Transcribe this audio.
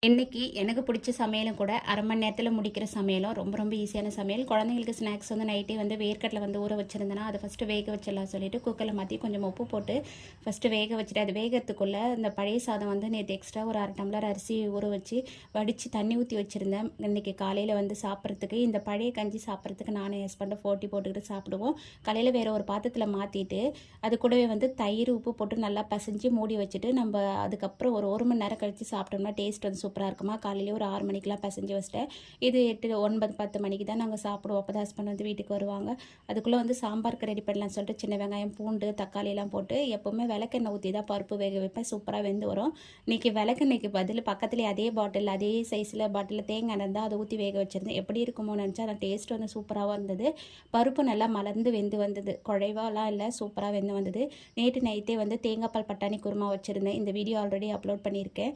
இன்னைக்கு எனக்கு பிடிச்ச சமையலும் கூட அரை மணி நேரத்தில் முடிக்கிற சமையலும் ரொம்ப ரொம்ப ஈஸியான சமையல். குழந்தைங்களுக்கு ஸ்நாக்ஸ் வந்து நைட்டே வந்து வேர்க்கடலை வந்து ஊற வச்சுருந்தேன்னா அதை ஃபஸ்ட்டு வேக வச்சிடலாம் சொல்லிட்டு குக்கரில் மாற்றி கொஞ்சம் உப்பு போட்டு ஃபஸ்ட்டு வேக வச்சுட்டு அது வேகிறதுக்குள்ளே இந்த பழைய சாதம் வந்து நேற்று எக்ஸ்ட்ரா ஒரு அரை டம்ளர் அரிசி ஊற வச்சு வடித்து தண்ணி ஊற்றி வச்சுருந்தேன். இன்றைக்கி காலையில் வந்து சாப்பிட்றதுக்கு இந்த பழைய கஞ்சி சாப்பிட்றதுக்கு நானும் ஹஸ்பண்டை போட்டி போட்டுக்கிட்டு சாப்பிடுவோம். காலையில் வேறு ஒரு பாத்திரத்தில் மாற்றிட்டு அது கூடவே வந்து தயிர் உப்பு போட்டு நல்லா பசைஞ்சு மூடி வச்சுட்டு நம்ம அதுக்கப்புறம் ஒரு மணி நேரம் கழித்து சாப்பிட்டோம்னா டேஸ்ட் வந்து சூப்பராக இருக்குமா. காலையிலே ஒரு 6 மணிக்கெலாம் பசைஞ்சு வச்சிட்டேன். இது 8 9 10 மணிக்கு தான் நாங்கள் சாப்பிடுவோம். அப்போ தான் ஹஸ்பண்ட் வந்து வீட்டுக்கு வருவாங்க. அதுக்குள்ளே வந்து சாம்பாருக்கு ரெடி பண்ணலாம்னு சொல்லிட்டு சின்ன வெங்காயம் பூண்டு தக்காளியெல்லாம் போட்டு எப்போவுமே விளக்கெண்ணெய் ஊற்றி தான் பருப்பு வேக வைப்பேன். சூப்பராக வெந்து வரும். இன்றைக்கி விளக்கெண்ணெய்க்கு பதில் பக்கத்துலேயே அதே பாட்டில் அதே சைஸில் பாட்டிலில் தேங்காய் எண்ணெய் தான் அதை ஊற்றி வேக வச்சுருந்தேன். எப்படி இருக்குமோ நினச்சா அந்த டேஸ்ட் வந்து சூப்பராகவும் இருந்தது. பருப்பு நல்லா மலர்ந்து வெந்து வந்தது. குழைவாலாம் இல்லை, சூப்பராக வெந்து வந்தது. நேற்று நைட்டே வந்து தேங்காய் பால் பட்டாணி குருமா வச்சுருந்தேன். இந்த வீடியோ ஆல்ரெடி அப்லோட் பண்ணியிருக்கேன்.